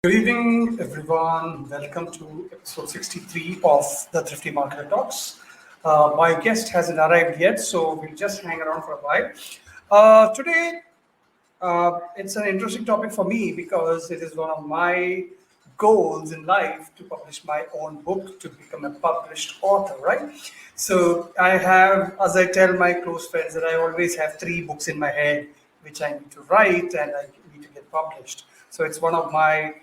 Good evening, everyone. Welcome to episode 63 of the Thrifty Marketer Talks. My guest hasn't arrived yet, so we'll just hang around for a while. Today, it's an interesting topic for me because it is one of my goals in life to publish my own book, to become a published author, right? So I have, as I tell my close friends, that I always have three books in my head which I need to write and I need to get published. So it's one of my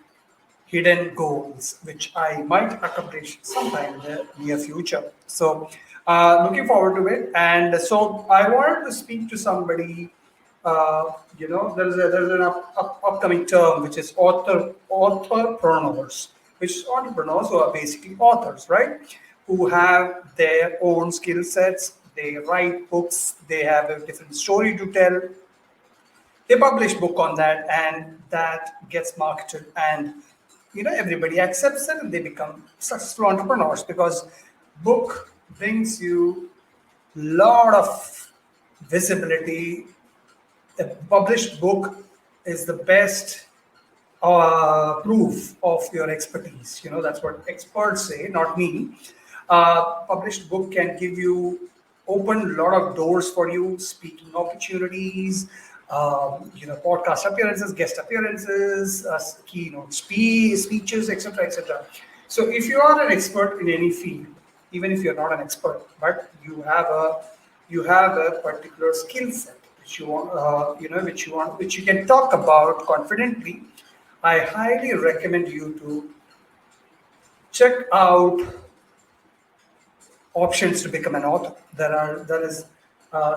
hidden goals, which I might accomplish sometime in the near future. So, looking forward to it. And so, I wanted to speak to somebody. There's an upcoming term which is authorpreneurs, which is entrepreneurs who are basically authors, right? Who have their own skill sets. They write books. They have a different story to tell. They publish book on that, and that gets marketed, and everybody accepts it, and they become successful entrepreneurs because book brings you lot of visibility. A published book is the best proof of your expertise. That's what experts say, not me. Published book can give you open a lot of doors for you, speaking opportunities, podcast appearances, guest appearances, keynote speeches, etc., etc. So if you are an expert in any field, even if you're not an expert, but you have a particular skill set which you want, which you can talk about confidently. I highly recommend you to check out options to become an author. There is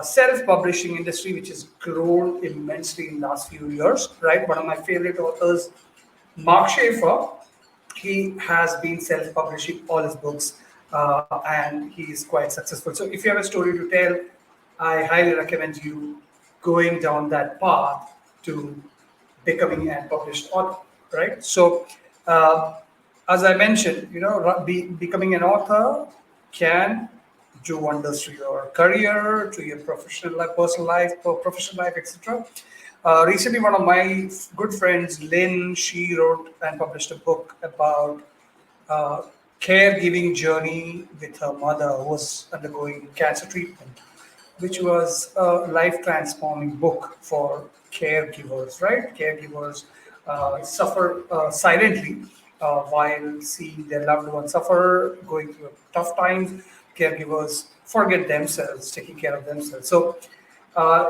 self-publishing industry which has grown immensely in the last few years. Right, one of my favorite authors, Mark Schaefer, he has been self-publishing all his books, and he is quite successful. So if you have a story to tell, I highly recommend you going down that path to becoming a published author, right? So, as I mentioned, becoming an author can do wonders to your career, to your professional life, personal life, professional life, etc. Recently, one of my good friends, Lynn, she wrote and published a book about uh, caregiving journey with her mother who was undergoing cancer treatment, which was a life transforming book for caregivers, right? Caregivers suffer silently while seeing their loved ones suffer, going through tough times. Caregivers forget themselves, taking care of themselves. So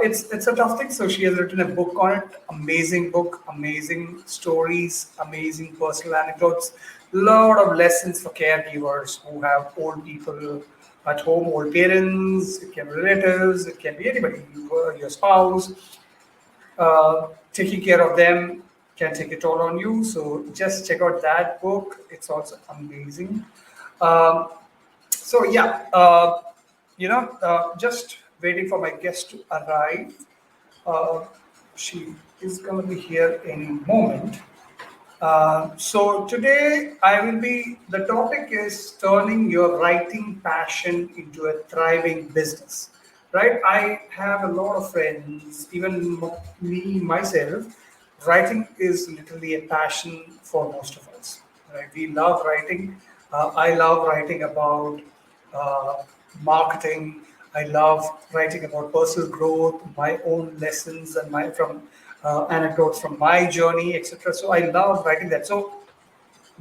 it's a tough thing. So she has written a book on it. Amazing book, amazing stories, amazing personal anecdotes. Lot of lessons for caregivers who have old people at home, old parents. It can be relatives. It can be anybody. Your spouse. Taking care of them can take a toll on you. So just check out that book. It's also amazing. Um, so yeah, just waiting for my guest to arrive. Uh, she is going to be here any moment. So today the topic is turning your writing passion into a thriving business, right? I have a lot of friends, even me, myself, writing is literally a passion for most of us, right? We love writing. I love writing about uh, marketing. I love writing about personal growth, my own lessons, and my from anecdotes from my journey, etc. So I love writing that. So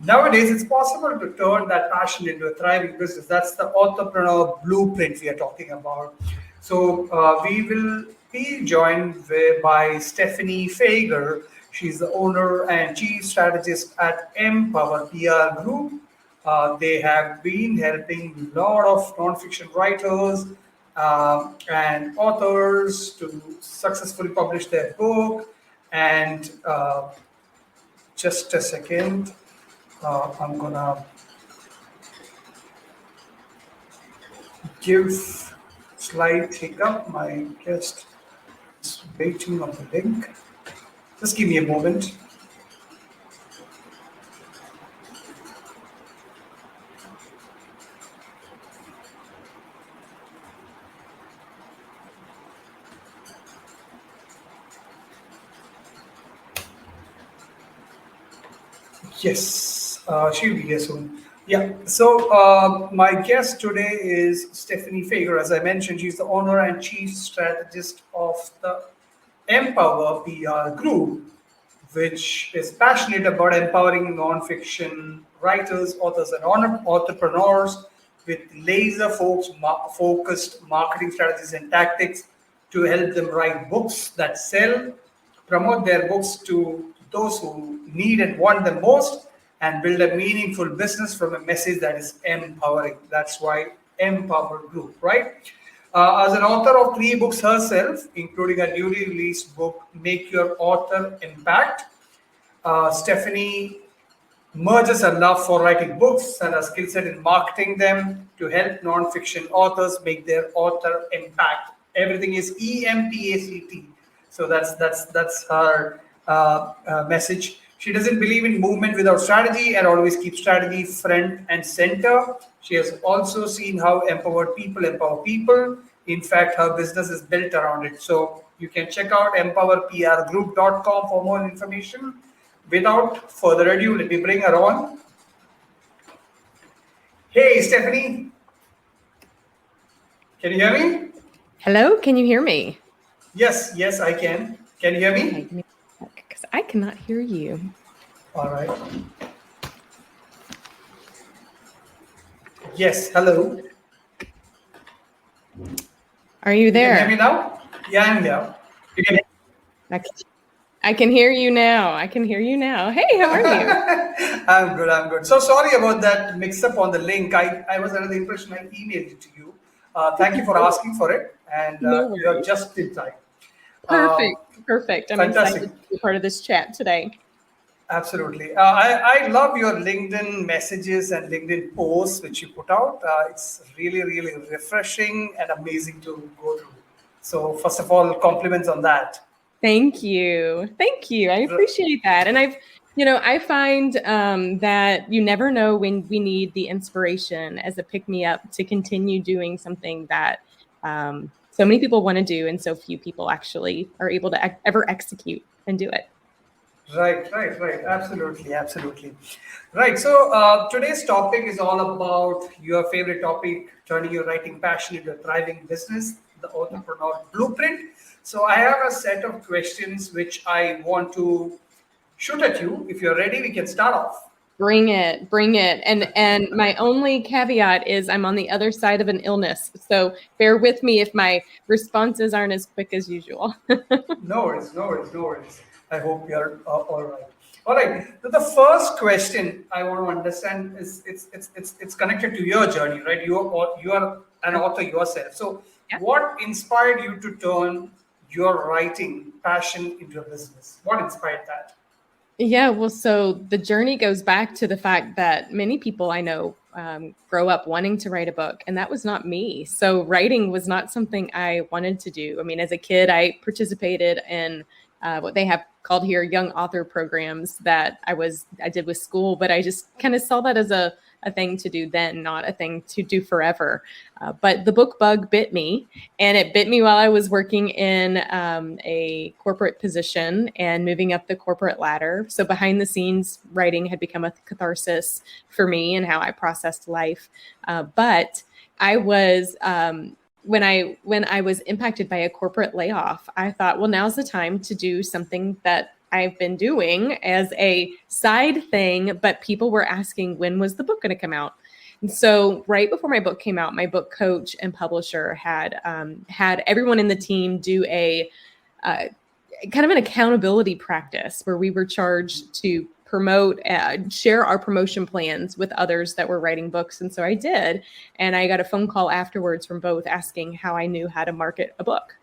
nowadays, it's possible to turn that passion into a thriving business. That's the entrepreneur blueprint we are talking about. So we will be joined by Stephanie Feger. She's the owner and chief strategist at Empower PR Group. They have been helping a lot of nonfiction writers and authors to successfully publish their book. And just a second. I'm gonna give slide hiccup. My guest is waiting on the link. Just give me a moment. Yes, she'll be here soon. Yeah. So my guest today is Stephanie Feger. As I mentioned, she's the owner and chief strategist of the Empower PR Group, which is passionate about empowering nonfiction writers, authors, and entrepreneurs with focused marketing strategies and tactics to help them write books that sell, promote their books to those who need and want them most, and build a meaningful business from a message that is empowering. That's why Empower Group, right? As an author of 3 books herself, including a newly released book, Make Your Author Impact, Stephanie merges her love for writing books and a skill set in marketing them to help non-fiction authors make their author impact. Everything is EMPACT. So that's her message. She doesn't believe in movement without strategy and always keeps strategy front and center. She has also seen how empowered people empower people. In fact, her business is built around it. So you can check out empowerprgroup.com for more information. Without further ado, let me bring her on. Hey, Stephanie. Can you hear me? Hello, can you hear me? Yes, I can. Can you hear me? Because I cannot hear you. All right. Yes, hello. Are you there? You can hear me now? Yeah, I'm here. You can I can hear you now. Hey, how are you? I'm good. So sorry about that mix-up on the link. I was under the impression I emailed it to you. Thank you for asking for it. And No you're just in time. Perfect. I'm fantastic. excited to be part of this chat today. Absolutely. I love your LinkedIn messages and LinkedIn posts which you put out. It's really, really refreshing and amazing to go through. So first of all, compliments on that. Thank you. I appreciate that. And I find that you never know when we need the inspiration as a pick-me-up to continue doing something that so many people want to do and so few people actually are able to ever execute and do it. Right. Absolutely. Right. So today's topic is all about your favorite topic, turning your writing passion into a thriving business, the Authorpreneur Blueprint. So I have a set of questions which I want to shoot at you. If you're ready, we can start off. Bring it. And my only caveat is I'm on the other side of an illness. So bear with me if my responses aren't as quick as usual. No worries. I hope you're all right. All right. So the first question I want to understand is it's connected to your journey, right? You are an author yourself. So What inspired you to turn your writing passion into a business? What inspired that? Yeah, well, so the journey goes back to the fact that many people I know grow up wanting to write a book, and that was not me. So writing was not something I wanted to do. I mean, as a kid, I participated in what they have called here young author programs that I did with school, but I just kind of saw that as a thing to do then, not a thing to do forever. But the book bug bit me, and it bit me while I was working in a corporate position and moving up the corporate ladder. So behind the scenes, writing had become a catharsis for me and how I processed life. But I was when I was impacted by a corporate layoff, I thought, well, now's the time to do something that I've been doing as a side thing, but people were asking, when was the book going to come out? And so right before my book came out, my book coach and publisher had everyone in the team do a kind of an accountability practice where we were charged to promote, share our promotion plans with others that were writing books. And so I did. And I got a phone call afterwards from both asking how I knew how to market a book.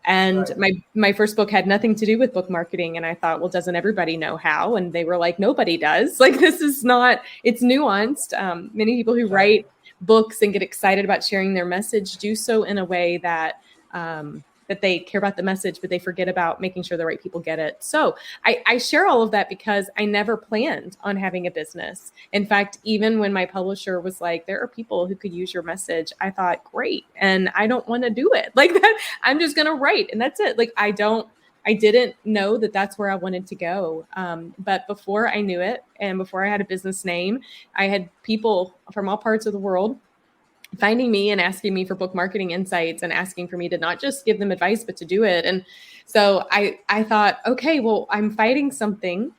And my first book had nothing to do with book marketing. And I thought, well, doesn't everybody know how? And they were like, nobody does. Like, this is not, it's nuanced. Many people who write books and get excited about sharing their message do so in a way that that they care about the message, but they forget about making sure the right people get it. So I share all of that because I never planned on having a business. In fact, even when my publisher was like, there are people who could use your message, I thought, great. And I don't want to do it like that. I'm just going to write and that's it. Like, I don't I didn't know that that's where I wanted to go. But before I knew it, and before I had a business name, I had people from all parts of the world finding me and asking me for book marketing insights and asking for me to not just give them advice, but to do it. And so I thought, okay, well, I'm fighting something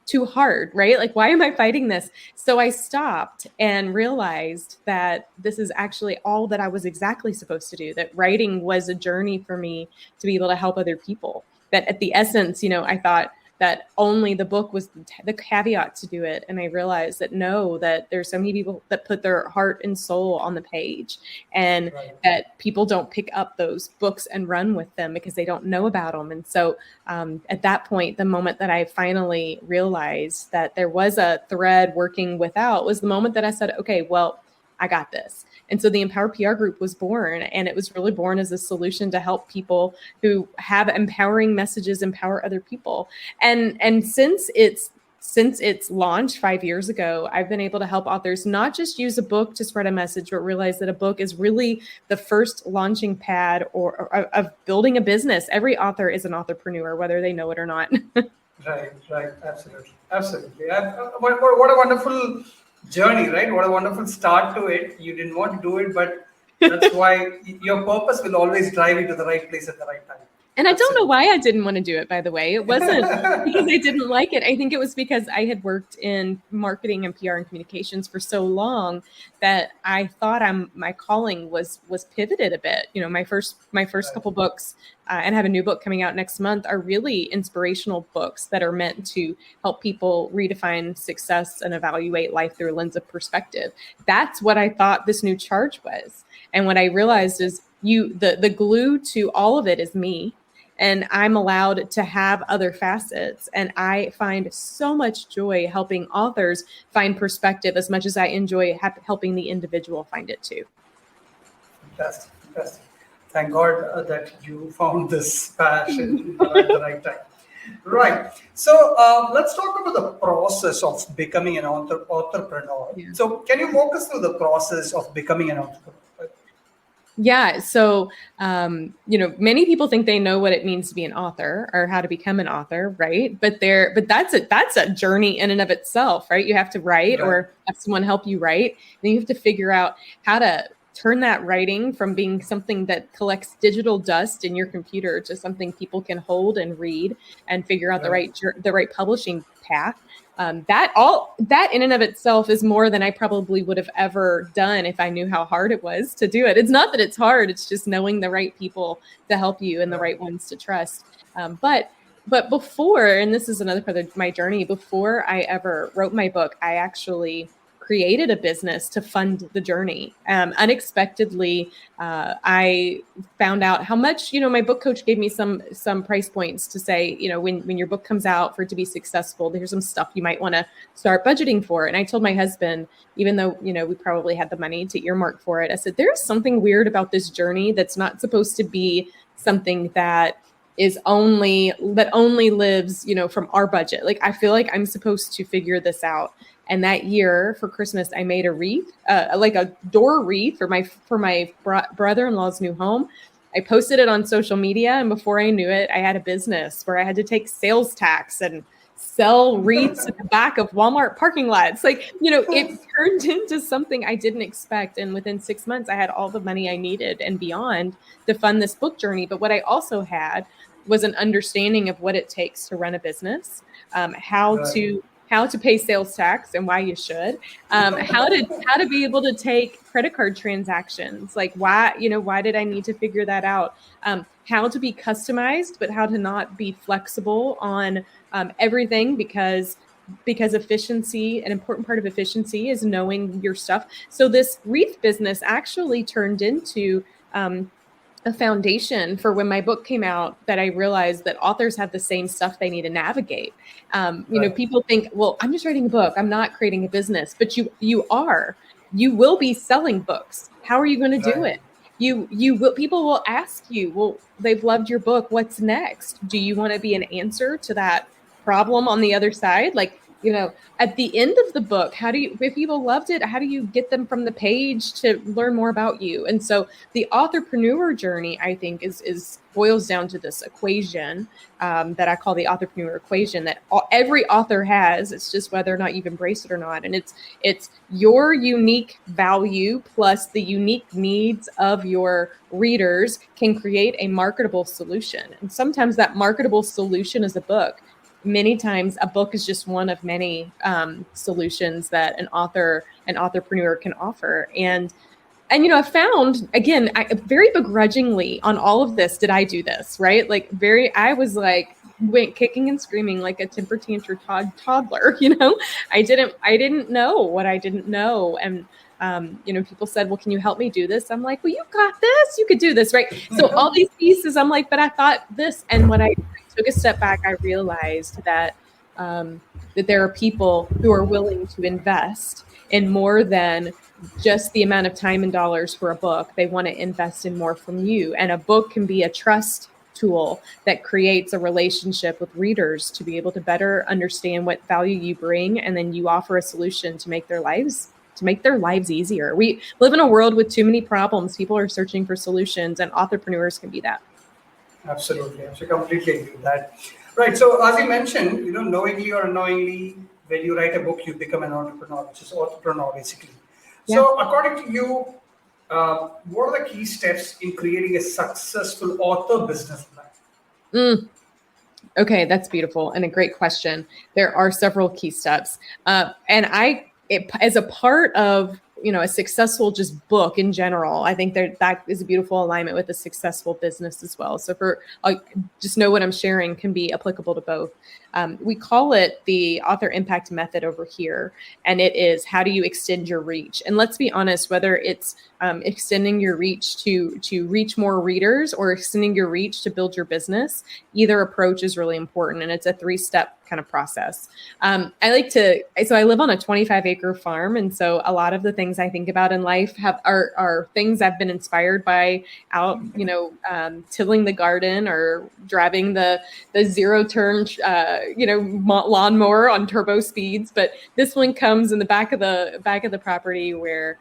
too hard, right? Like, why am I fighting this? So I stopped and realized that this is actually all that I was exactly supposed to do, that writing was a journey for me to be able to help other people. That at the essence, I thought that only the book was the caveat to do it. And I realized that no, that there's so many people that put their heart and soul on the page, and that people don't pick up those books and run with them because they don't know about them. And so at that point, the moment that I finally realized that there was a thread working without was the moment that I said, okay, well, I got this. And so the Empower PR Group was born, and it was really born as a solution to help people who have empowering messages empower other people. And since its launch 5 years ago, I've been able to help authors not just use a book to spread a message, but realize that a book is really the first launching pad or of building a business. Every author is an entrepreneur, whether they know it or not. Right, absolutely. What a wonderful journey, right? What a wonderful start to it. You didn't want to do it, but that's why your purpose will always drive you to the right place at the right time. And I don't know why I didn't want to do it, by the way. It wasn't because I didn't like it. I think it was because I had worked in marketing and PR and communications for so long that I thought my calling was pivoted a bit. My first couple books, and I have a new book coming out next month, are really inspirational books that are meant to help people redefine success and evaluate life through a lens of perspective. That's what I thought this new charge was. And what I realized is the glue to all of it is me. And I'm allowed to have other facets. And I find so much joy helping authors find perspective as much as I enjoy helping the individual find it too. Fantastic. Thank God that you found this passion at the right time. Right. So let's talk about the process of becoming an entrepreneur. Yeah. So can you walk us through the process of becoming an entrepreneur? Yeah. So, many people think they know what it means to be an author or how to become an author, right? But that's a journey in and of itself, right? You have to write or have someone help you write. Then you have to figure out how to turn that writing from being something that collects digital dust in your computer to something people can hold and read and figure out the right publishing path. That in and of itself is more than I probably would have ever done if I knew how hard it was to do it. It's not that it's hard. It's just knowing the right people to help you and the right ones to trust. But before, and this is another part of my journey, before I ever wrote my book, I actually created a business to fund the journey. Unexpectedly, I found out how much, my book coach gave me some price points to say, when your book comes out, for it to be successful, there's some stuff you might want to start budgeting for. And I told my husband, even though, we probably had the money to earmark for it, I said, there's something weird about this journey that's not supposed to be something that only lives, from our budget. Like, I feel like I'm supposed to figure this out. And that year for Christmas, I made a wreath, like a door wreath for my brother-in-law's new home. I posted it on social media, and before I knew it, I had a business where I had to take sales tax and sell wreaths at the back of Walmart parking lots. Like, it turned into something I didn't expect. And within 6 months, I had all the money I needed and beyond to fund this book journey. But what I also had was an understanding of what it takes to run a business, how to pay sales tax and why you should, how to be able to take credit card transactions, like why did I need to figure that out, how to be customized, but how to not be flexible on everything because efficiency, an important part of efficiency is knowing your stuff. So this wreath business actually turned into a foundation for when my book came out, that I realized that authors have the same stuff they need to navigate. People think, well, I'm just writing a book, I'm not creating a business, but you will be selling books. How are you going to do it? People will ask you, well, they've loved your book, what's next? Do you want to be an answer to that problem on the other side? Like, at the end of the book, if people loved it, how do you get them from the page to learn more about you? And so the authorpreneur journey, I think, is boils down to this equation that I call the authorpreneur equation that every author has. It's just whether or not you've embraced it or not. And it's your unique value plus the unique needs of your readers can create a marketable solution. And sometimes that marketable solution is a book. Many times a book is just one of many solutions that an entrepreneur can offer. And I found, again, I very begrudgingly on all of this, did I do this, right? I was went kicking and screaming like a temper tantrum toddler, I didn't know what I didn't know. And, people said, well, can you help me do this? I'm like, well, you got this, you could do this, right? So all these pieces, I'm like, but I thought this. And when I took a step back, I realized that there are people who are willing to invest in more than just the amount of time and dollars for a book. They want to invest in more from you. And a book can be a trust tool that creates a relationship with readers to be able to better understand what value you bring. And then you offer a solution to make their lives easier. We live in a world with too many problems. People are searching for solutions, and entrepreneurs can be that. Absolutely. I completely agree with that. Right. So as you mentioned, knowingly or unknowingly, when you write a book, you become an entrepreneur, which is entrepreneur basically. Yeah. So according to you, what are the key steps in creating a successful author business plan? Okay, that's beautiful and a great question. There are several key steps. As a part of a successful just book in general, I think that is a beautiful alignment with a successful business as well. So just know what I'm sharing can be applicable to both. We call it the author impact method over here, and it is how do you extend your reach? And let's be honest, whether it's extending your reach to reach more readers or extending your reach to build your business, either approach is really important, and it's a 3-step kind of process. So I live on a 25-acre farm, and so a lot of the things I think about in life are things I've been inspired by out, tilling the garden or driving the zero-turn, lawnmower on turbo speeds. But this one comes in the back of the property where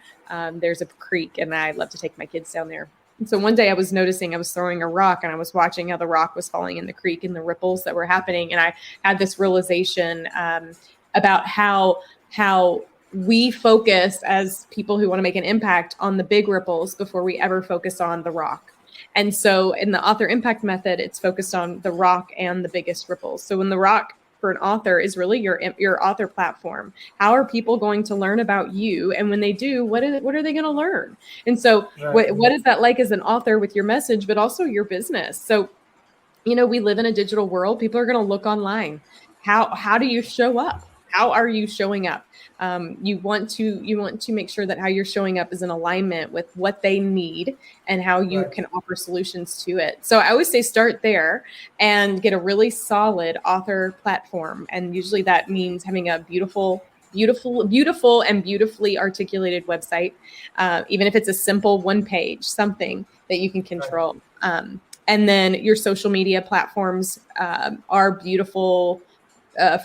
there's a creek, and I love to take my kids down there. And so one day I was throwing a rock, and I was watching how the rock was falling in the creek and the ripples that were happening. And I had this realization about how we focus as people who want to make an impact on the big ripples before we ever focus on the rock. And so in the author impact method, it's focused on the rock and the biggest ripples. So when the rock for an author is really your author platform. How are people going to learn about you? And when they do, what are they going to learn? And so what is that like as an author with your message, but also your business? So, we live in a digital world. People are going to look online. How do you show up? How are you showing up? You want to make sure that how you're showing up is in alignment with what they need and how you can offer solutions to it. So I always say start there and get a really solid author platform. And usually that means having a beautiful and beautifully articulated website, even if it's a simple one page, something that you can control. And then your social media platforms are beautiful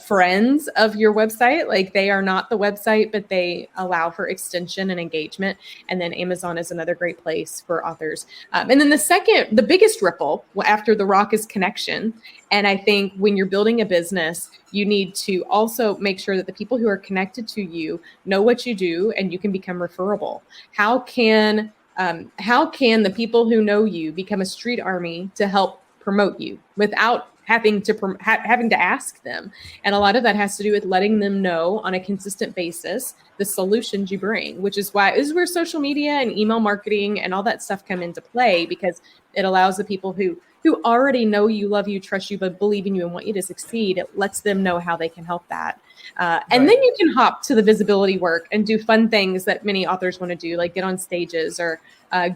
friends of your website. Like, they are not the website, but they allow for extension and engagement. And then Amazon is another great place for authors. And then the biggest ripple after the rock is connection. And I think when you're building a business, you need to also make sure that the people who are connected to you know what you do, and you can become referable. How can the people who know you become a street army to help promote you without having to ask them? And a lot of that has to do with letting them know on a consistent basis the solutions you bring, which is where social media and email marketing and all that stuff come into play, because it allows the people who already know you, love you, trust you, but believe in you and want you to succeed. It lets them know how they can help that. And then you can hop to the visibility work and do fun things that many authors want to do, like get on stages or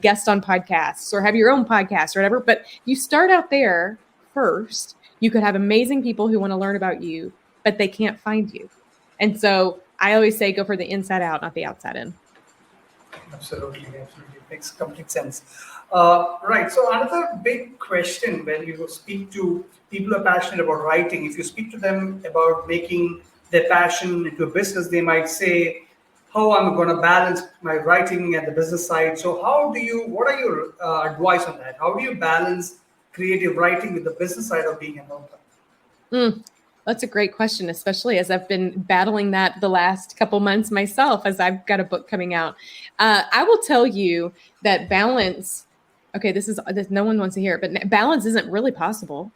guest on podcasts or have your own podcast or whatever. But you start out there first. You could have amazing people who want to learn about you, but they can't find you. And so I always say go for the inside out, not the outside in. Absolutely. Makes complete sense. Right. So another big question when you speak to people who are passionate about writing, if you speak to them about making their passion into a business, they might say, how I'm going to balance my writing and the business side. So what are your advice on that? How do you balance creative writing with the business side of being an author? That's a great question, especially as I've been battling that the last couple months myself, as I've got a book coming out. I will tell you that balance. Okay, this no one wants to hear it, but balance isn't really possible.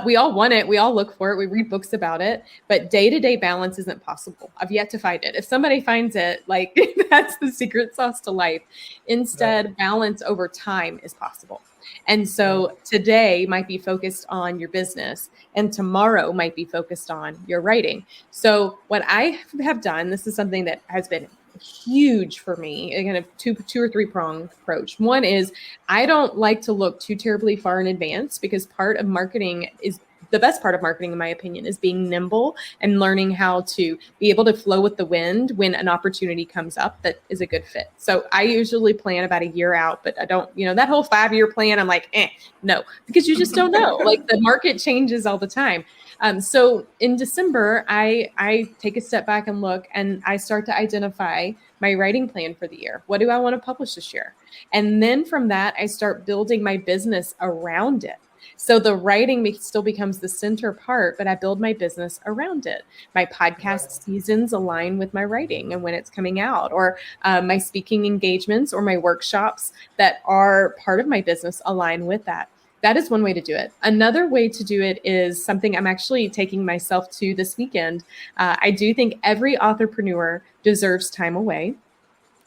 We all want it. We all look for it. We read books about it, but day-to-day balance isn't possible. I've yet to find it. If somebody finds it, like that's the secret sauce to life. Instead, balance over time is possible. And so today might be focused on your business and tomorrow might be focused on your writing. So what I have done, this is something that has been huge for me, a kind of two or three pronged approach. One is I don't like to look too terribly far in advance, because part of marketing is the best part of marketing, in my opinion, is being nimble and learning how to be able to flow with the wind when an opportunity comes up that is a good fit. So I usually plan about a year out, but I don't, that whole 5-year plan, I'm like, no, because you just don't know. Like the market changes all the time. So in December, I take a step back and look, and I start to identify my writing plan for the year. What do I want to publish this year? And then from that, I start building my business around it. So the writing still becomes the center part, but I build my business around it. My podcast seasons align with my writing and when it's coming out, or my speaking engagements or my workshops that are part of my business align with that. That is one way to do it. Another way to do it is something I'm actually taking myself to this weekend. I do think every entrepreneur deserves time away.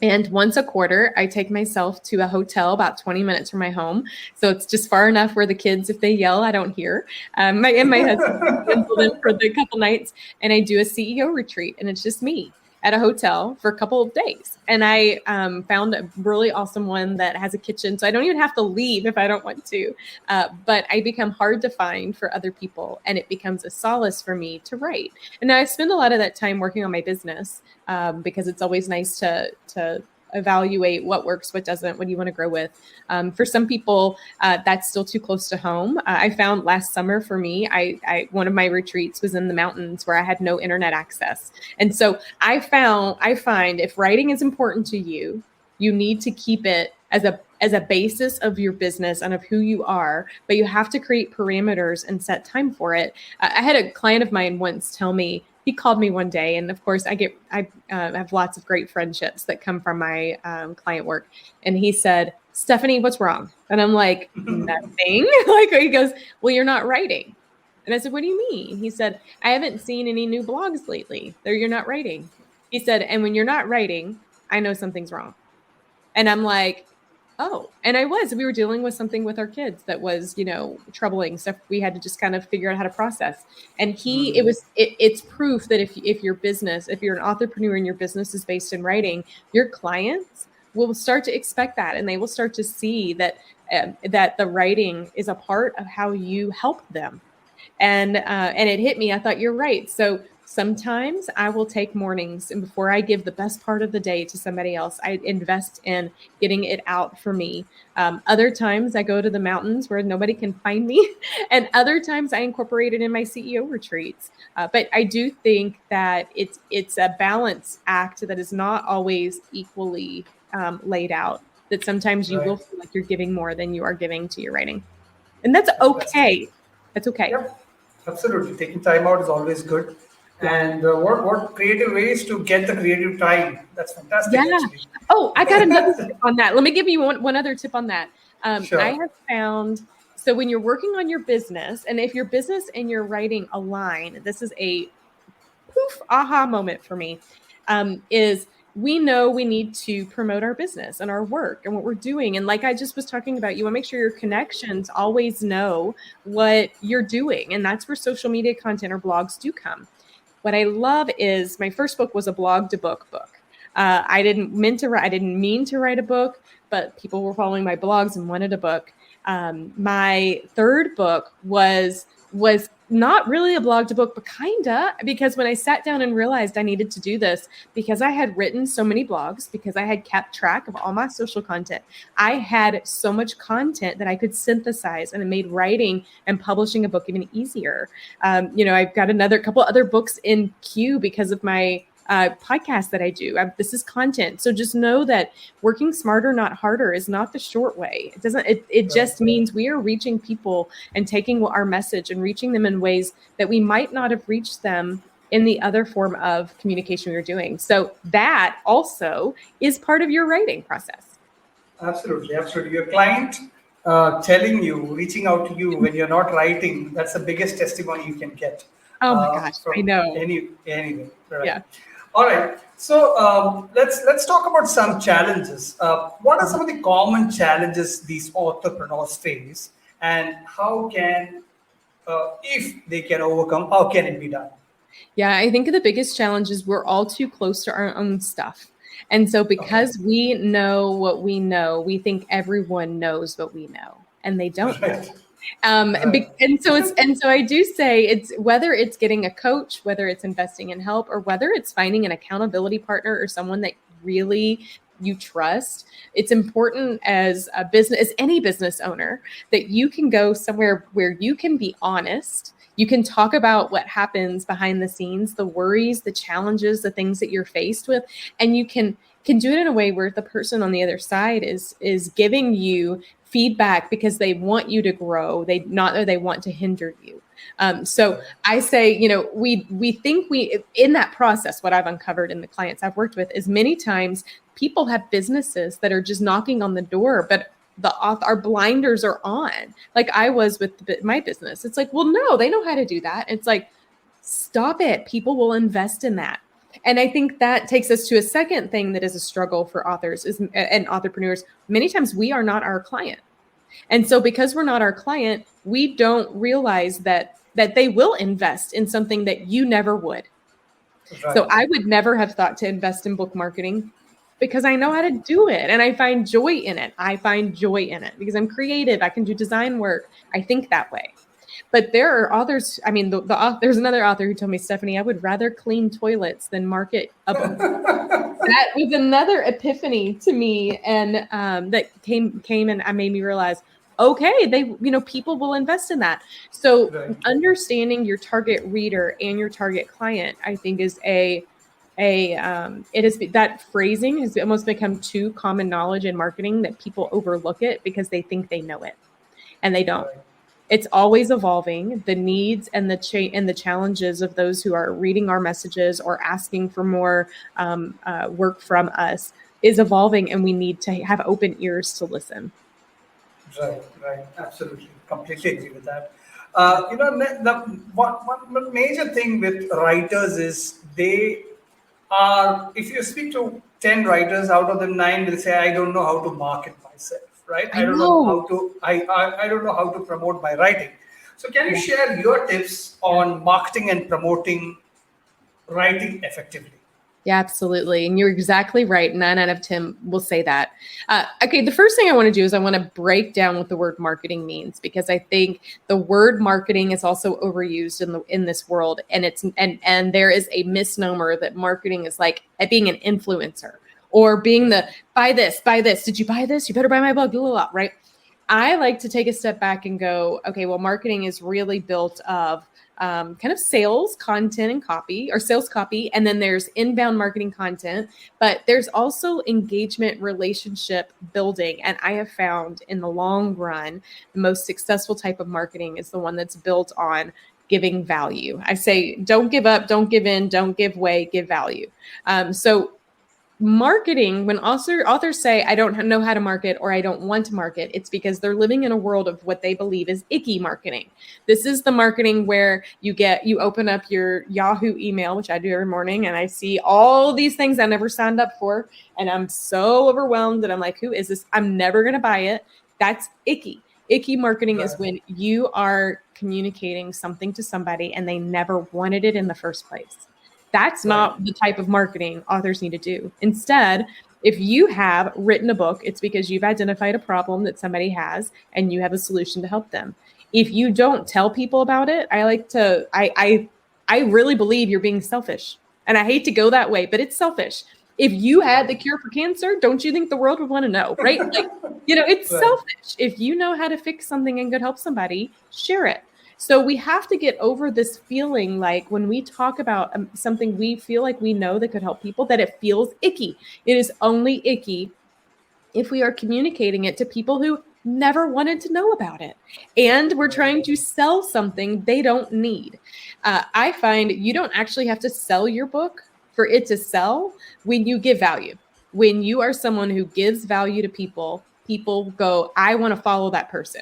And once a quarter, I take myself to a hotel about 20 minutes from my home. So it's just far enough where the kids, if they yell, I don't hear. My husband penciled in for the couple nights, and I do a CEO retreat, and it's just me at a hotel for a couple of days. And I found a really awesome one that has a kitchen, so I don't even have to leave if I don't want to. But I become hard to find for other people, and it becomes a solace for me to write. And I spend a lot of that time working on my business, because it's always nice to evaluate what works, what doesn't, what do you want to grow with. For some people, that's still too close to home. I found last summer for me, one of my retreats was in the mountains where I had no internet access. And so I find if writing is important to you, you need to keep it as a basis of your business and of who you are, but you have to create parameters and set time for it. I had a client of mine once tell me, he called me one day, and of course I have lots of great friendships that come from my client work. And he said, Stephanie, what's wrong? And I'm like, nothing. He goes, well, you're not writing. And I said, what do you mean? He said, I haven't seen any new blogs lately. You're not writing. He said, and when you're not writing, I know something's wrong. And I'm like, oh, and we were dealing with something with our kids that was, troubling stuff. We had to just kind of figure out how to process. And it's proof that if you're an entrepreneur and your business is based in writing, your clients will start to expect that, and they will start to see that the writing is a part of how you help them. And it hit me. I thought, you're right. So sometimes I will take mornings, and before I give the best part of the day to somebody else, I invest in getting it out for me. Other times I go to the mountains where nobody can find me. And other times I incorporate it in my CEO retreats. But I do think that it's a balance act that is not always equally laid out, that sometimes you will feel like you're giving more than you are giving to your writing. And that's okay. That's okay. Yep, absolutely. Taking time out is always good. And what creative ways to get the creative time? That's fantastic. Yeah. Actually. Oh, I got another tip on that. Let me give you one other tip on that. Sure. I have found, so when you're working on your business, and if your business and your writing align, this is a poof aha moment for me, is we know we need to promote our business and our work and what we're doing. And like I just was talking about, you want to make sure your connections always know what you're doing. And that's where social media content or blogs do come. What I love is my first book was a blog to book. I didn't mean to write a book, but people were following my blogs and wanted a book. My third book was was not really a blog to book, but kinda, because when I sat down and realized I needed to do this, because I had written so many blogs, because I had kept track of all my social content, I had so much content that I could synthesize, and it made writing and publishing a book even easier. I've got another couple other books in queue because of my podcast that I do. This is content. So just know that working smarter, not harder is not the short way. It doesn't, it just means we are reaching people and taking our message and reaching them in ways that we might not have reached them in the other form of communication we were doing. So that also is part of your writing process. Absolutely. Absolutely. Your client telling you, reaching out to you when you're not writing, that's the biggest testimony you can get. Oh my gosh, I know. Anyway, right. Yeah. All right. So let's talk about some challenges. What are some of the common challenges these entrepreneurs face, and how can, if they can overcome, how can it be done? Yeah, I think the biggest challenge is we're all too close to our own stuff. And so because we know what we know, we think everyone knows what we know, and they don't know. And so I do say it's whether it's getting a coach, whether it's investing in help, or whether it's finding an accountability partner or someone that really you trust. It's important as a business, as any business owner, that you can go somewhere where you can be honest. You can talk about what happens behind the scenes, the worries, the challenges, the things that you're faced with, and you can do it in a way where the person on the other side is giving you feedback because they want you to grow. They want to hinder you. So I say, we think in that process, what I've uncovered in the clients I've worked with is many times people have businesses that are just knocking on the door, but our blinders are on, like I was with my business. It's like, well, no, they know how to do that. It's like, stop it. People will invest in that. And I think that takes us to a second thing that is a struggle for authors and entrepreneurs. Many times we are not our client. And so because we're not our client, we don't realize that they will invest in something that you never would. Right. So I would never have thought to invest in book marketing because I know how to do it and I find joy in it. I find joy in it because I'm creative. I can do design work. I think that way. But there are authors, there's another author who told me, Stephanie, I would rather clean toilets than market a book. That was another epiphany to me. And that came and made me realize, okay, people will invest in that. So understanding your target reader and your target client, I think is that phrasing has almost become too common knowledge in marketing that people overlook it because they think they know it and they don't. It's always evolving. The needs and the challenges of those who are reading our messages or asking for more work from us is evolving, and we need to have open ears to listen. Right. Absolutely. Completely agree with that. One major thing with writers is they are, if you speak to 10 writers, out of them 9 will say, I don't know how to market myself. Right? I don't know how to promote my writing. So can you share your tips on marketing and promoting writing effectively? Yeah, absolutely. And you're exactly right. 9 out of 10 will say that. Okay, the first thing I want to do is I want to break down what the word marketing means, because I think the word marketing is also overused in this world. And there is a misnomer that marketing is like being an influencer. Or being buy this. Did you buy this? You better buy my book, blah, blah, blah, right? I like to take a step back and go, okay, well, marketing is really built of kind of sales content and copy, or sales copy. And then there's inbound marketing content, but there's also engagement, relationship building. And I have found in the long run, the most successful type of marketing is the one that's built on giving value. I say, don't give up, don't give in, don't give way, give value. So marketing, when authors say, I don't know how to market or I don't want to market, it's because they're living in a world of what they believe is icky marketing. This is the marketing where you open up your Yahoo email, which I do every morning, and I see all these things I never signed up for. And I'm so overwhelmed that I'm like, who is this? I'm never going to buy it. That's icky. Icky marketing is when you are communicating something to somebody and they never wanted it in the first place. That's not the type of marketing authors need to do. Instead, if you have written a book, it's because you've identified a problem that somebody has and you have a solution to help them. If you don't tell people about it, I really believe you're being selfish. And I hate to go that way, but it's selfish. If you had the cure for cancer, don't you think the world would want to know, right? Like, it's Right. selfish. If you know how to fix something and could help somebody, share it. So we have to get over this feeling like when we talk about something we feel like we know that could help people, that it feels icky. It is only icky if we are communicating it to people who never wanted to know about it. And we're trying to sell something they don't need. I find you don't actually have to sell your book for it to sell when you give value. When you are someone who gives value to people, people go, I want to follow that person.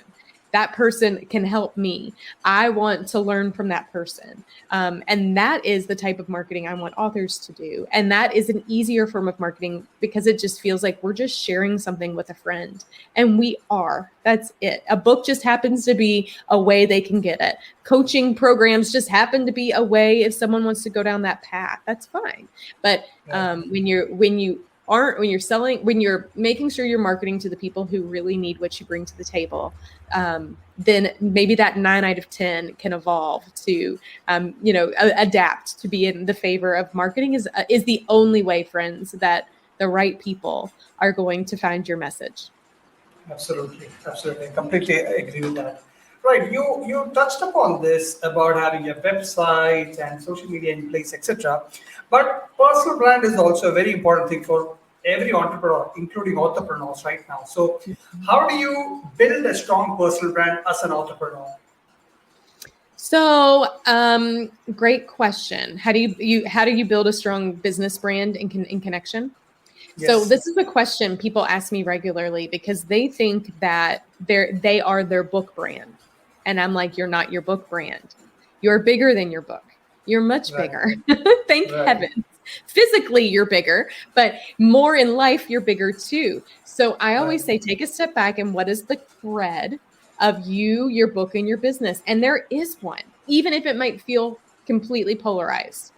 That person can help me. I want to learn from that person. And that is the type of marketing I want authors to do. And that is an easier form of marketing because it just feels like we're just sharing something with a friend. And we are. That's it. A book just happens to be a way they can get it. Coaching programs just happen to be a way if someone wants to go down that path. That's fine. But when you're making sure you're marketing to the people who really need what you bring to the table, then maybe that 9 out of 10 can evolve to, adapt to be in the favor of marketing is the only way, friends, that the right people are going to find your message. Absolutely. I completely agree with that. Right. You touched upon this about having a website and social media in place, etc. But personal brand is also a very important thing for every entrepreneur, including entrepreneurs right now. So, how do you build a strong personal brand as an entrepreneur? So, great question. How do you build a strong business brand in connection? Yes. So this is a question people ask me regularly because they think that they are their book brand. And I'm like, you're not your book brand. You're bigger than your book. You're much bigger. Thank heavens. Physically, you're bigger, but more in life, you're bigger too. So I always say, take a step back and what is the thread of you, your book, and your business? And there is one, even if it might feel completely polarized.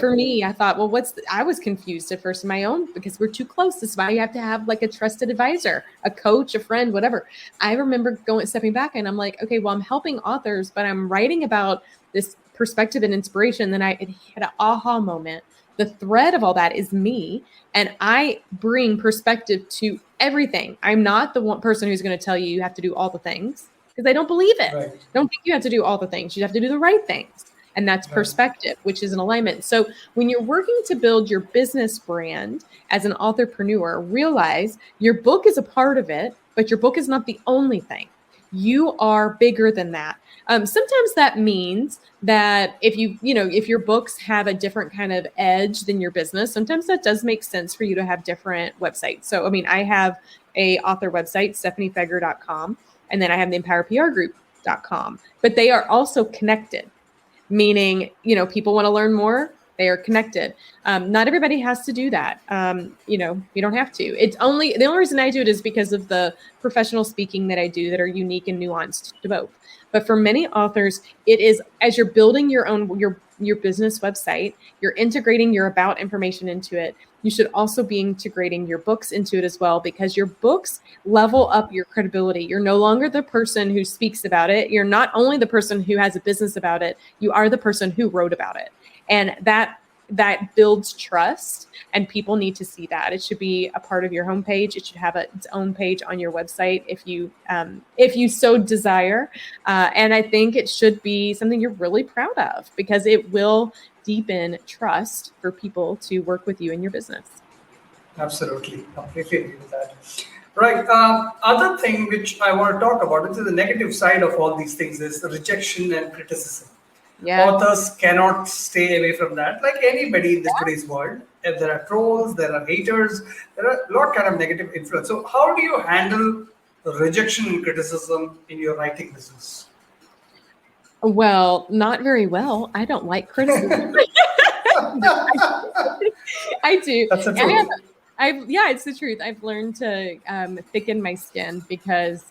For me, I thought, well, I was confused at first in my own because we're too close. This is why you have to have like a trusted advisor, a coach, a friend, whatever. I remember stepping back and I'm like, okay, well, I'm helping authors, but I'm writing about this perspective and inspiration. Then it had an aha moment. The thread of all that is me, and I bring perspective to everything. I'm not the one person who's going to tell you have to do all the things because I don't believe it. I don't think you have to do all the things. You have to do the right things. And that's perspective, which is an alignment. So when you're working to build your business brand as an authorpreneur, realize your book is a part of it, but your book is not the only thing. You are bigger than that. Sometimes that means that if your books have a different kind of edge than your business, sometimes that does make sense for you to have different websites. So, I mean, I have a author website, stephaniefeger.com, and then I have the empowerprgroup.com, but they are also connected. Meaning, people want to learn more. They are connected. Not everybody has to do that. You don't have to. The only reason I do it is because of the professional speaking that I do that are unique and nuanced to both. But for many authors, it is as you're building your business website, you're integrating your about information into it. You should also be integrating your books into it as well, because your books level up your credibility. You're no longer the person who speaks about it. You're not only the person who has a business about it, you are the person who wrote about it. And that builds trust, and people need to see that. It should be a part of your homepage. It should have its own page on your website if you so desire. And I think it should be something you're really proud of, because it will deepen trust for people to work with you in your business. Absolutely. Completely agree with that. Right. Other thing which I want to talk about, which is the negative side of all these things, is the rejection and criticism. Yeah. Authors cannot stay away from that. Like anybody in this today's world, if there are trolls, there are haters, there are a lot kind of negative influence. So how do you handle rejection and criticism in your writing business? Well, not very well. I don't like criticism. I do. That's the truth. It's the truth. I've learned to thicken my skin because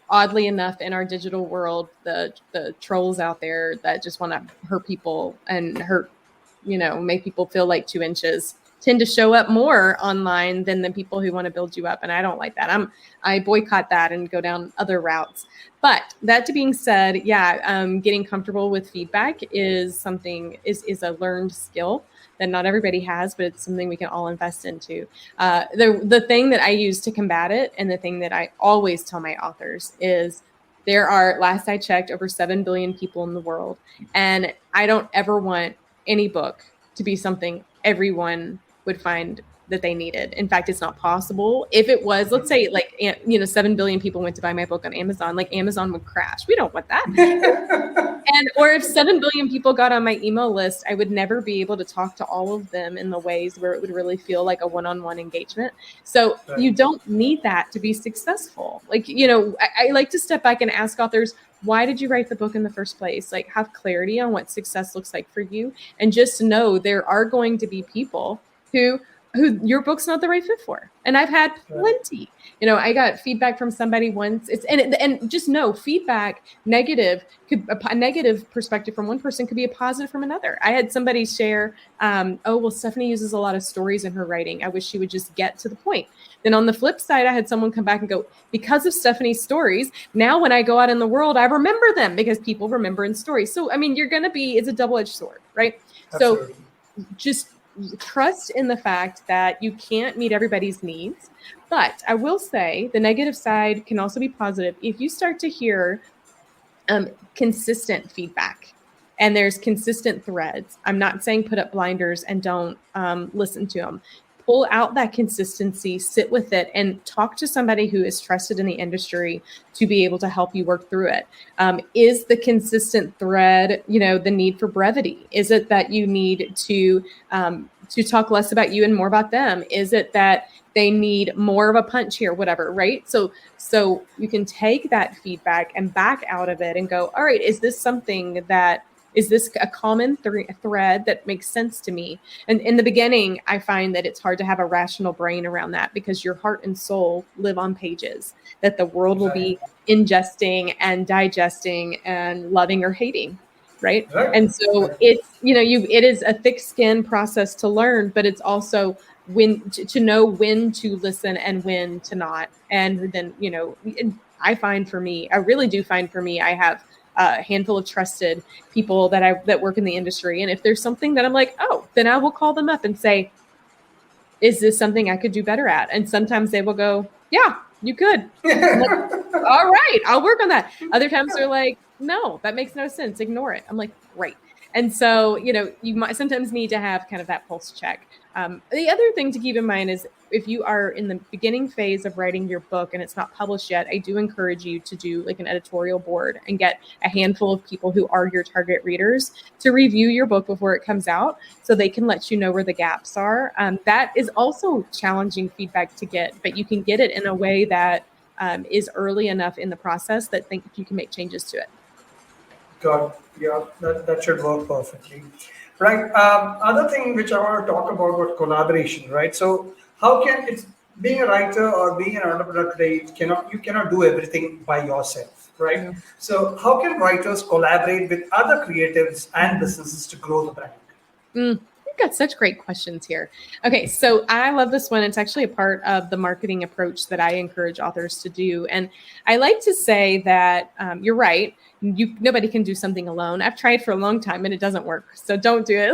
oddly enough, in our digital world, the trolls out there that just want to hurt people and make people feel like 2 inches tend to show up more online than the people who want to build you up. And I don't like that. I boycott that and go down other routes. But that being said, getting comfortable with feedback is a learned skill that not everybody has, but it's something we can all invest into. The thing that I use to combat it, and the thing that I always tell my authors is, there are, last I checked, over 7 billion people in the world. And I don't ever want any book to be something everyone would find that they needed. In fact, it's not possible. If it was, let's say 7 billion people went to buy my book on Amazon, like Amazon would crash. We don't want that. Or if 7 billion people got on my email list, I would never be able to talk to all of them in the ways where it would really feel like a one-on-one engagement. So you don't need that to be successful. Like, I like to step back and ask authors, why did you write the book in the first place? Like, have clarity on what success looks like for you. And just know there are going to be people who your book's not the right fit for. And I've had plenty. I got feedback from somebody once. And just know, feedback, a negative perspective from one person could be a positive from another. I had somebody share, Stephanie uses a lot of stories in her writing. I wish she would just get to the point. Then on the flip side, I had someone come back and go, because of Stephanie's stories, now when I go out in the world, I remember them, because people remember in stories. So, it's a double-edged sword, right? Absolutely. So just trust in the fact that you can't meet everybody's needs. But I will say the negative side can also be positive. If you start to hear consistent feedback and there's consistent threads, I'm not saying put up blinders and don't listen to them. Pull out that consistency, sit with it, and talk to somebody who is trusted in the industry to be able to help you work through it. Is the consistent thread, the need for brevity? Is it that you need to talk less about you and more about them? Is it that they need more of a punch here, whatever, right? So you can take that feedback and back out of it and go, all right, is this a common thread that makes sense to me? And in the beginning, I find that it's hard to have a rational brain around that, because your heart and soul live on pages that the world will be ingesting and digesting and loving or hating, right? And so it's, it is a thick-skinned process to learn, but it's also to know when to listen and when to not. And then, I really do find for me, I have a handful of trusted people that work in the industry. And if there's something that I'm like, then I will call them up and say, is this something I could do better at? And sometimes they will go, yeah, you could. I'm like, all right, I'll work on that. Other times they're like, no, that makes no sense. Ignore it. I'm like, great. And so, you might sometimes need to have kind of that pulse check. The other thing to keep in mind is, if you are in the beginning phase of writing your book and it's not published yet, I do encourage you to do like an editorial board and get a handful of people who are your target readers to review your book before it comes out, so they can let you know where the gaps are. That is also challenging feedback to get, but you can get it in a way that is early enough in the process that you can make changes to it. Got it. Yeah, that should work perfectly. Right. Other thing which I want to talk about was collaboration, right? So how can it's being a writer or being an entrepreneur today, you cannot do everything by yourself, right? Yeah. So how can writers collaborate with other creatives and businesses to grow the brand? You've got such great questions here. Okay, so I love this one. It's actually a part of the marketing approach that I encourage authors to do. And I like to say that you're right. Nobody can do something alone. I've tried for a long time and it doesn't work. So don't do it.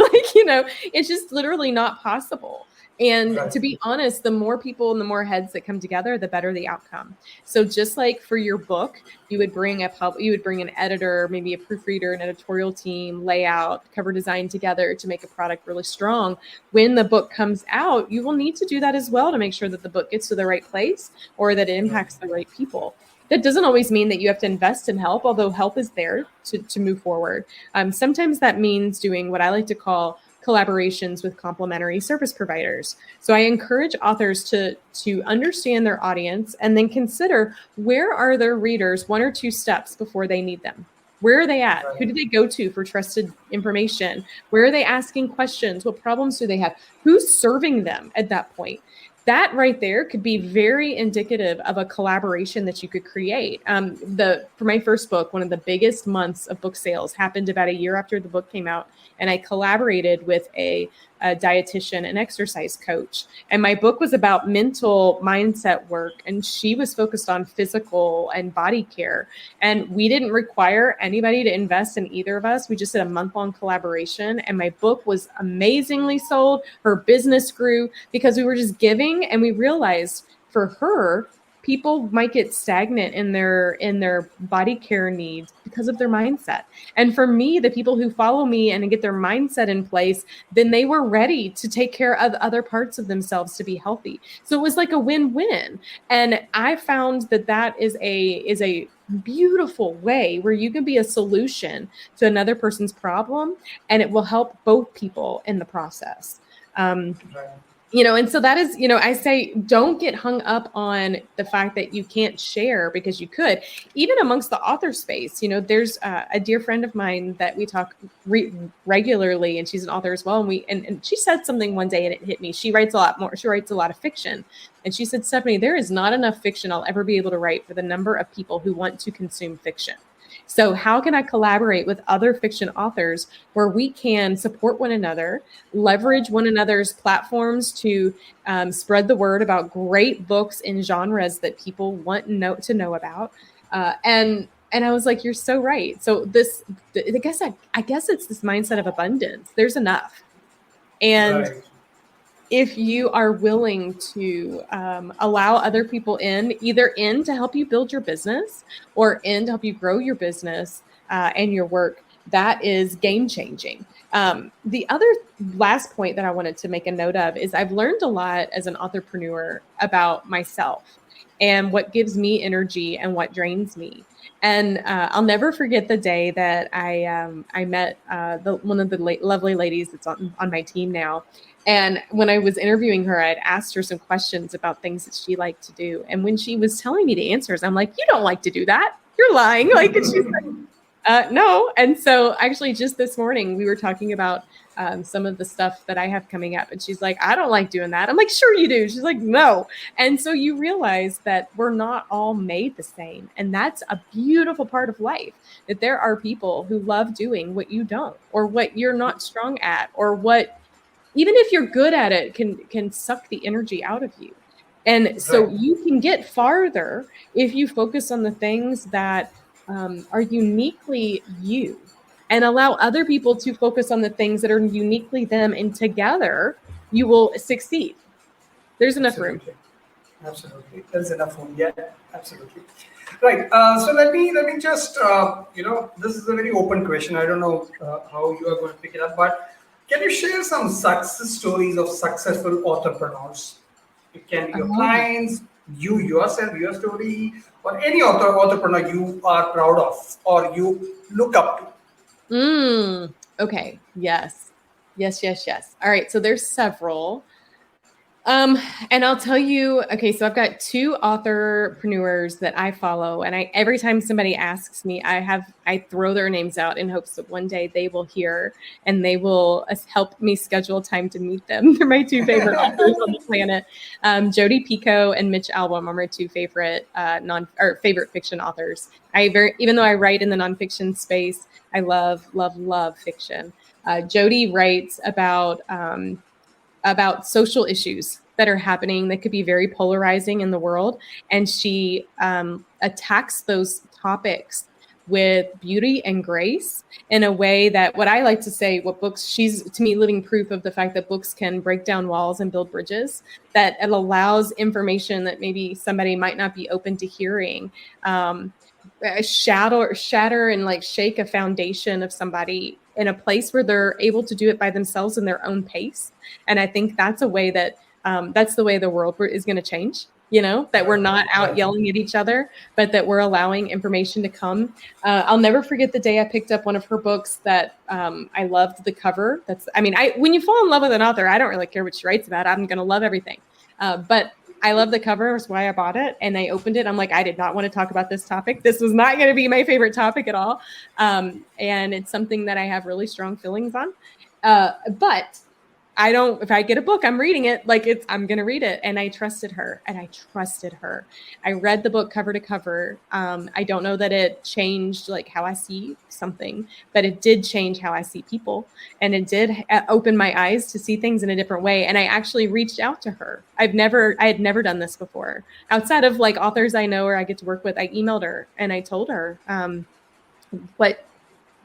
It's just literally not possible. And to be honest, the more people and the more heads that come together, the better the outcome. So just like for your book, you would bring an editor, maybe a proofreader, an editorial team, layout, cover design together to make a product really strong. When the book comes out, you will need to do that as well to make sure that the book gets to the right place or that it impacts the right people. That doesn't always mean that you have to invest in help, although help is there to move forward. Sometimes that means doing what I like to call collaborations with complementary service providers. So I encourage authors to understand their audience and then consider, where are their readers 1 or 2 steps before they need them? Where are they at? Who do they go to for trusted information? Where are they asking questions? What problems do they have? Who's serving them at that point? that right there could be very indicative of a collaboration that you could create. For my first book, one of the biggest months of book sales happened about a year after the book came out, and I collaborated with a dietitian and exercise coach. And my book was about mental mindset work, and she was focused on physical and body care. And we didn't require anybody to invest in either of us. We just did a month-long collaboration, and my book was amazingly sold. Her business grew because we were just giving, and we realized for her, people might get stagnant in their body care needs because of their mindset. And for me, the people who follow me and get their mindset in place, then they were ready to take care of other parts of themselves to be healthy. So it was like a win-win. And I found that is a beautiful way where you can be a solution to another person's problem, and it will help both people in the process. Right. And so that is, I say, don't get hung up on the fact that you can't share, because you could, even amongst the author space. There's a dear friend of mine that we talk regularly, and she's an author as well. And she said something one day and it hit me. She writes a lot more. She writes a lot of fiction. And she said, Stephanie, there is not enough fiction I'll ever be able to write for the number of people who want to consume fiction. So how can I collaborate with other fiction authors where we can support one another, leverage one another's platforms to spread the word about great books in genres that people want to know about? And I was like, you're so right. So I guess it's this mindset of abundance. There's enough. And right. If you are willing to allow other people either in to help you build your business or in to help you grow your business and your work, that is game changing. The other last point that I wanted to make a note of is I've learned a lot as an entrepreneur about myself and what gives me energy and what drains me. And I'll never forget the day that I met one of the lovely ladies that's on my team now. And when I was interviewing her, I'd asked her some questions about things that she liked to do. And when she was telling me the answers, I'm like, you don't like to do that. You're lying. And she's like, no. And so actually just this morning, we were talking about some of the stuff that I have coming up. And she's like, I don't like doing that. I'm like, sure you do. She's like, no. And so you realize that we're not all made the same. And that's a beautiful part of life, that there are people who love doing what you don't, or what you're not strong at, or what, even if you're good at it, can suck the energy out of you. And so you can get farther if you focus on the things that are uniquely you, and allow other people to focus on the things that are uniquely them, and together you will succeed. There's enough room. Absolutely. There's enough room. Yeah, absolutely. Right. So let me just, this is a very open question. I don't know how you are going to pick it up, but can you share some success stories of successful entrepreneurs? It can be your clients, you yourself, your story, or any entrepreneur you are proud of or you look up to. Okay. Yes. All right. So there's several. And I'll tell you, okay, so I've got two authorpreneurs that I follow, and every time somebody asks me, I throw their names out in hopes that one day they will hear and they will help me schedule time to meet them. They're my two favorite authors on the planet. Jodi Picoult and Mitch Albom are my two favorite favorite fiction authors. Even though I write in the nonfiction space, I love fiction. Jodi writes about social issues that are happening that could be very polarizing in the world. And she attacks those topics with beauty and grace in a way that, what I like to say, she's to me living proof of the fact that books can break down walls and build bridges, that it allows information that maybe somebody might not be open to hearing, shatter and shake a foundation of somebody in a place where they're able to do it by themselves in their own pace. And I think that's a way that that's the way the world is going to change, that we're not out yelling at each other, but that we're allowing information to come. I'll never forget the day I picked up one of her books that I loved the cover. When you fall in love with an author, I don't really care what she writes about. I'm going to love everything. But I love the cover. That's why I bought it. And I opened it. I'm like, I did not want to talk about this topic. This was not going to be my favorite topic at all. And it's something that I have really strong feelings on. But if I get a book, I'm reading it. Like I'm going to read it. And I trusted her. I read the book cover to cover. I don't know that it changed like how I see something, but it did change how I see people. And it did open my eyes to see things in a different way. And I actually reached out to her. I had never done this before. Outside of like authors I know or I get to work with, I emailed her and I told her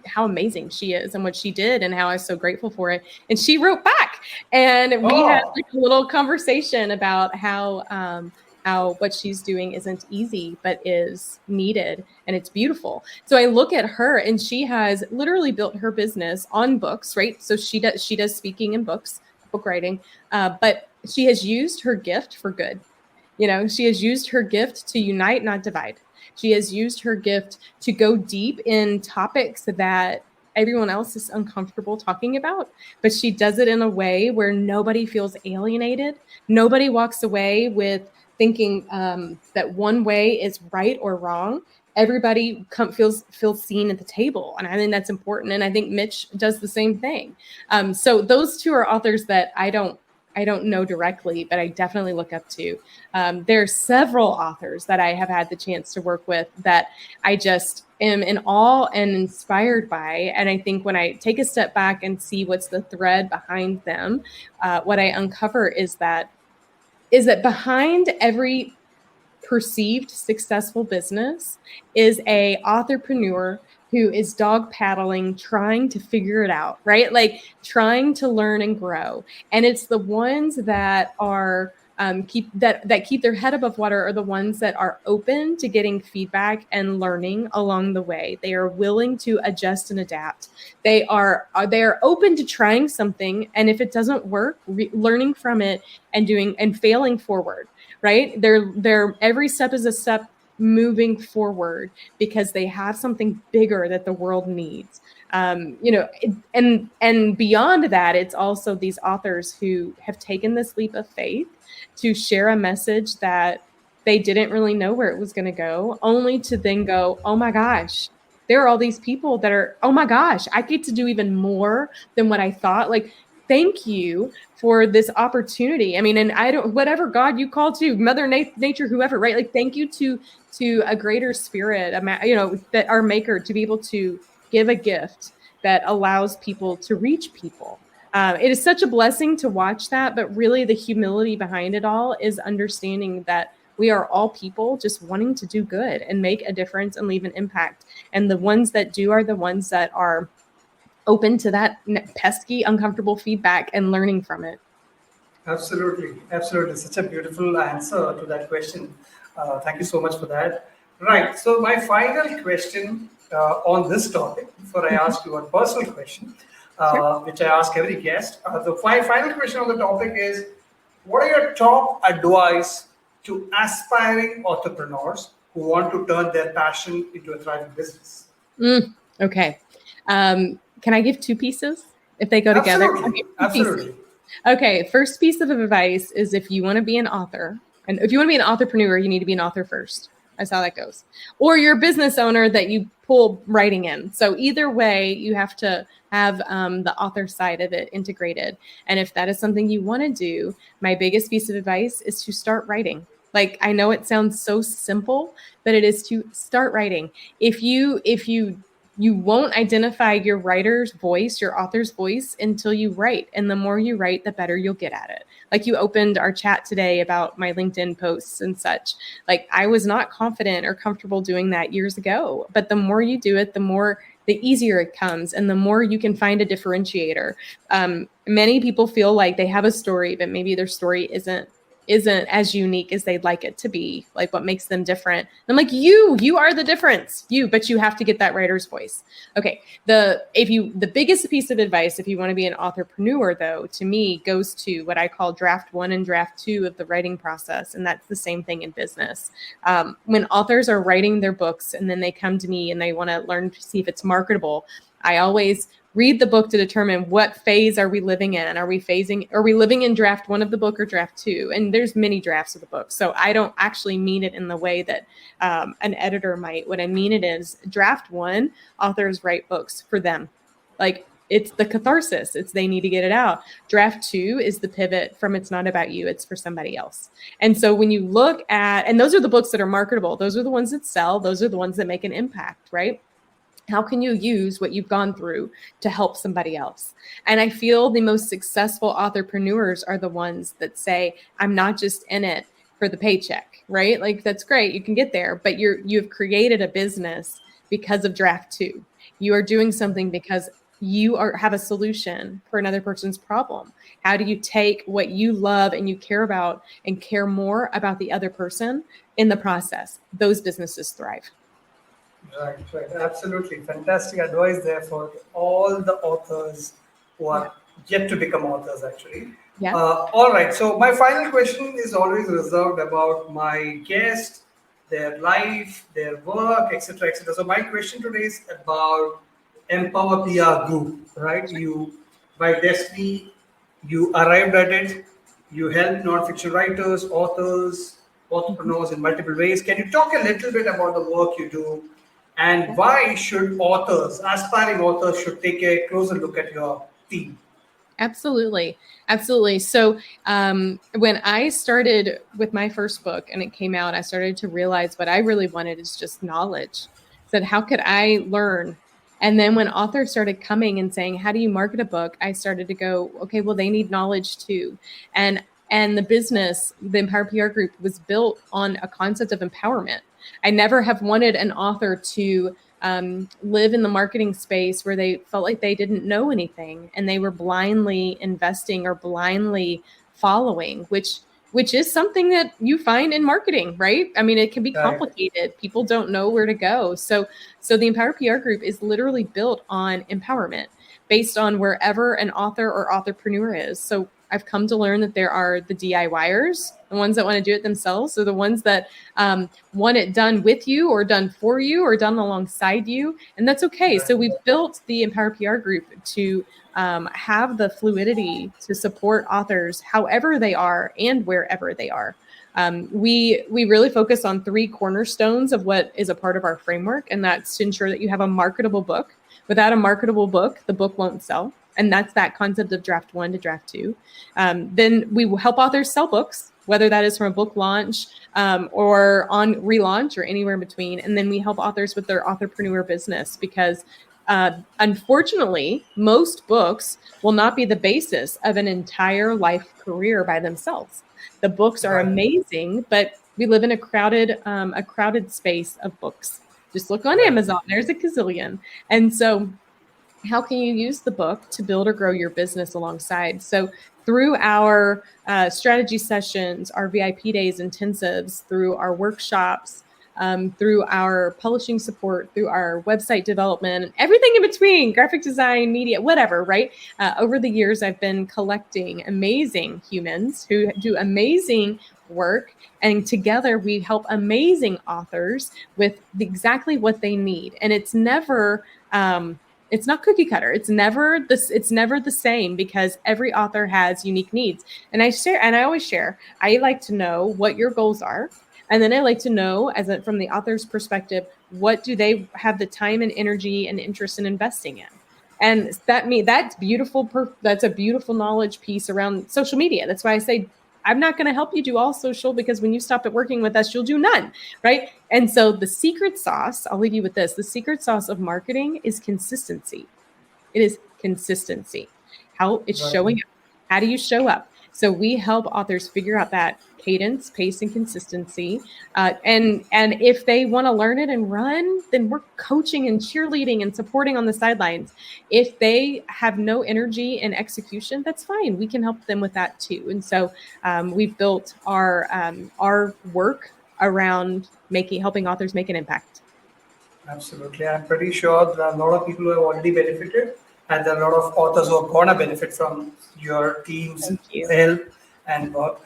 how amazing she is and what she did and how I was so grateful for it. And she wrote back and we had like a little conversation about how what she's doing isn't easy, but is needed and it's beautiful. So I look at her and she has literally built her business on books, right? So she does speaking and books, book writing, but she has used her gift for good. She has used her gift to unite, not divide. She has used her gift to go deep in topics that everyone else is uncomfortable talking about, but she does it in a way where nobody feels alienated. Nobody walks away with thinking that one way is right or wrong. Everybody feels seen at the table. And I think that's important. And I think Mitch does the same thing. So those two are authors that I don't know directly, but I definitely look up to. There are several authors that I have had the chance to work with that I just am in awe and inspired by. And I think when I take a step back and see what's the thread behind them, what I uncover is that behind every perceived successful business is a authorpreneur who is dog paddling, trying to figure it out, right? Like trying to learn and grow. And it's the ones that are keep their head above water are the ones that are open to getting feedback and learning along the way. They are willing to adjust and adapt. They are open to trying something, and if it doesn't work, learning from it and failing forward. Right? They're every step is a step moving forward because they have something bigger that the world needs. And beyond that, it's also these authors who have taken this leap of faith to share a message that they didn't really know where it was going to go, only to then go, oh my gosh, there are all these people that are, oh my gosh, I get to do even more than what I thought. Like, thank you for this opportunity. I mean, and whatever God you call to, Mother Nature, whoever, right? Like, thank you to a greater spirit, that our maker, to be able to give a gift that allows people to reach people. It is such a blessing to watch that, but really the humility behind it all is understanding that we are all people just wanting to do good and make a difference and leave an impact. And the ones that do are the ones that are open to that pesky, uncomfortable feedback and learning from it. Absolutely. Such a beautiful answer to that question. Thank you so much for that. Right. So my final question on this topic, before I ask you a personal question, Sure. which I ask every guest, my final question on the topic is, what are your top advice to aspiring entrepreneurs who want to turn their passion into a thriving business? Okay. Can I give two pieces if they go together? Absolutely. Okay. First piece of advice is if you want to be an author, and if you want to be an entrepreneur, you need to be an author first. That's how that goes. Or you're a business owner that you pull writing in. So either way, you have to have the author side of it integrated. And if that is something you want to do, my biggest piece of advice is to start writing. Like, I know it sounds so simple, but it is to start writing. If you won't identify your writer's voice, your author's voice, until you write. And the more you write, the better you'll get at it. Like, you opened our chat today about my LinkedIn posts and such. Like, I was not confident or comfortable doing that years ago, but the more you do it, the easier it comes and the more you can find a differentiator. Many people feel like they have a story, but maybe their story isn't as unique as they'd like it to be, like what makes them different. And I'm like, you are the difference, but you have to get that writer's voice. Okay. The biggest piece of advice, if you want to be an entrepreneur though, to me goes to what I call draft 1 and draft 2 of the writing process. And that's the same thing in business. When authors are writing their books and then they come to me and they want to learn to see if it's marketable, I always read the book to determine what phase are we living in. Are we living in draft 1 of the book or draft 2? And there's many drafts of the book. So I don't actually mean it in the way that an editor might. What I mean it is draft 1, authors write books for them. Like, it's the catharsis. It's they need to get it out. Draft 2 is the pivot from it's not about you, it's for somebody else. And so when you look at, and those are the books that are marketable. Those are the ones that sell. Those are the ones that make an impact, right? How can you use what you've gone through to help somebody else? And I feel the most successful entrepreneurs are the ones that say, I'm not just in it for the paycheck, right? Like, that's great. You can get there, but you've created a business because of draft 2. You are doing something because you have a solution for another person's problem. How do you take what you love and you care about and care more about the other person in the process? Those businesses thrive. Right. Absolutely. Fantastic advice there for all the authors who are yet to become authors, actually. Yeah. All right. So my final question is always reserved about my guest, their life, their work, etc., etc. So my question today is about Empower PR Group, right? By Destiny, you arrived at it. You help non-fiction writers, authors, entrepreneurs in multiple ways. Can you talk a little bit about the work you do? And why should aspiring authors, should take a closer look at your team? Absolutely. Absolutely. So when I started with my first book and it came out, I started to realize what I really wanted is just knowledge. I said, how could I learn? And then when authors started coming and saying, how do you market a book? I started to go, okay, well, they need knowledge too. And the business, the Empower PR Group, was built on a concept of empowerment. I never have wanted an author to live in the marketing space where they felt like they didn't know anything and they were blindly investing or blindly following, which is something that you find in marketing, right? I mean, it can be complicated. People don't know where to go. So the Empower PR Group is literally built on empowerment based on wherever an author or entrepreneur is. So I've come to learn that there are the DIYers, the ones that want to do it themselves, so the ones that want it done with you or done for you or done alongside you. And that's okay. So we've built the Empower PR Group to have the fluidity to support authors however they are and wherever they are. We really focus on 3 cornerstones of what is a part of our framework, and that's to ensure that you have a marketable book. Without a marketable book, the book won't sell. And that's that concept of draft 1 to draft 2. Then we will help authors sell books, whether that is from a book launch or on relaunch or anywhere in between. And then we help authors with their authorpreneur business because unfortunately, most books will not be the basis of an entire life career by themselves. The books are amazing, but we live in a crowded space of books. Just look on Amazon, there's a gazillion. And so how can you use the book to build or grow your business alongside? So through our strategy sessions, our VIP days intensives, through our workshops, through our publishing support, through our website development, everything in between, graphic design, media, whatever, right? Over the years, I've been collecting amazing humans who do amazing work. And together we help amazing authors with exactly what they need. And it's never... it's not cookie cutter. It's never the same because every author has unique needs. And I always share, I like to know what your goals are. And then I like to know, from the author's perspective, what do they have the time and energy and interest in investing in? And that's beautiful. That's a beautiful knowledge piece around social media. That's why I say, I'm not going to help you do all social because when you stop at working with us, you'll do none, right? And so the secret sauce, I'll leave you with this. The secret sauce of marketing is consistency. It is consistency. How it's showing up. How do you show up? So we help authors figure out that cadence, pace, and consistency. And if they want to learn it and run, then we're coaching and cheerleading and supporting on the sidelines. If they have no energy and execution, that's fine. We can help them with that too. And so we've built our work around helping authors make an impact. Absolutely. I'm pretty sure there are a lot of people who have already benefited, and there are a lot of authors who are going to benefit from your team's help and work.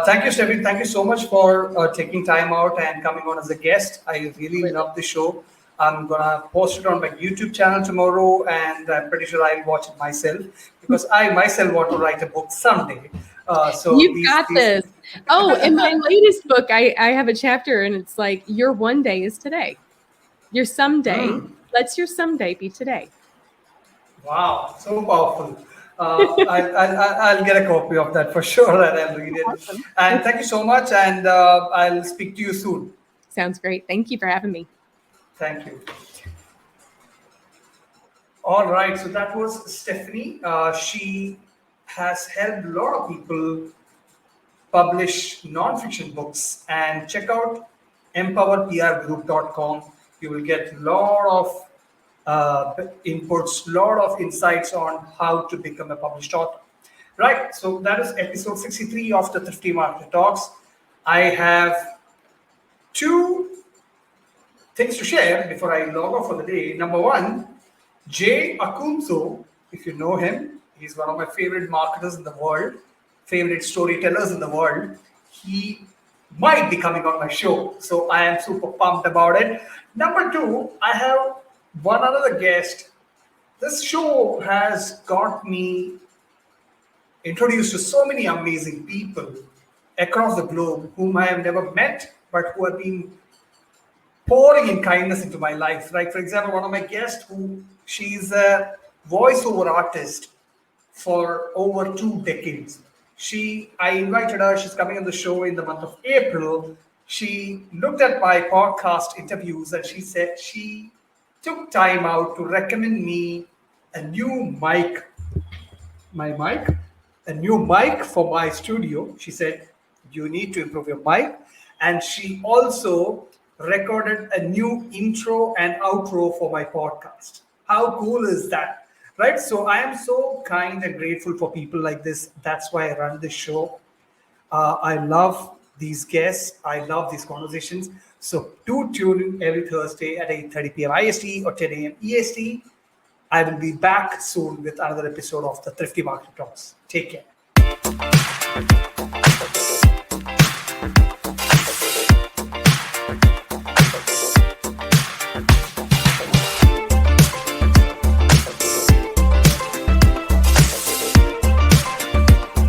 Thank you, Stephanie. Thank you so much for taking time out and coming on as a guest. I really love the show. I'm going to post it on my YouTube channel tomorrow, and I'm pretty sure I'll watch it myself because I myself want to write a book someday. So you've got this. Oh, in my latest book, I have a chapter, and it's like, your one day is today. Your someday, let's your someday be today. Wow, so powerful. I'll get a copy of that for sure and I'll read it. Awesome. And thank you so much. And I'll speak to you soon. Sounds great. Thank you for having me. Thank you. All right. So that was Stephanie. She has helped a lot of people publish non-fiction books, and check out empowerprgroup.com. You will get a lot of inputs, lot of insights on how to become a published author. Right. So that is episode 63 of the Thrifty Marketer Talks. I have two things to share before I log off for the day. Number one, Jay Akunso, if you know him, he's one of my favorite marketers in the world, favorite storytellers in the world. He might be coming on my show, so I am super pumped about it. Number two, I have one other guest. This show has got me introduced to so many amazing people across the globe whom I have never met, but who have been pouring in kindness into my life. Like, for example, one of my guests, she's a voiceover artist for over 2 decades. I invited her. She's coming on the show in the month of April. She looked at my podcast interviews and she said she took time out to recommend me a new mic. A new mic for my studio. She said, you need to improve your mic. And she also recorded a new intro and outro for my podcast. How cool is that? Right? So I am so kind and grateful for people like this. That's why I run this show. I love these guests. I love these conversations. So do tune in every Thursday at 8:30 p.m. IST or 10 a.m. EST. I will be back soon with another episode of the Thrifty Marketer Talks. Take care.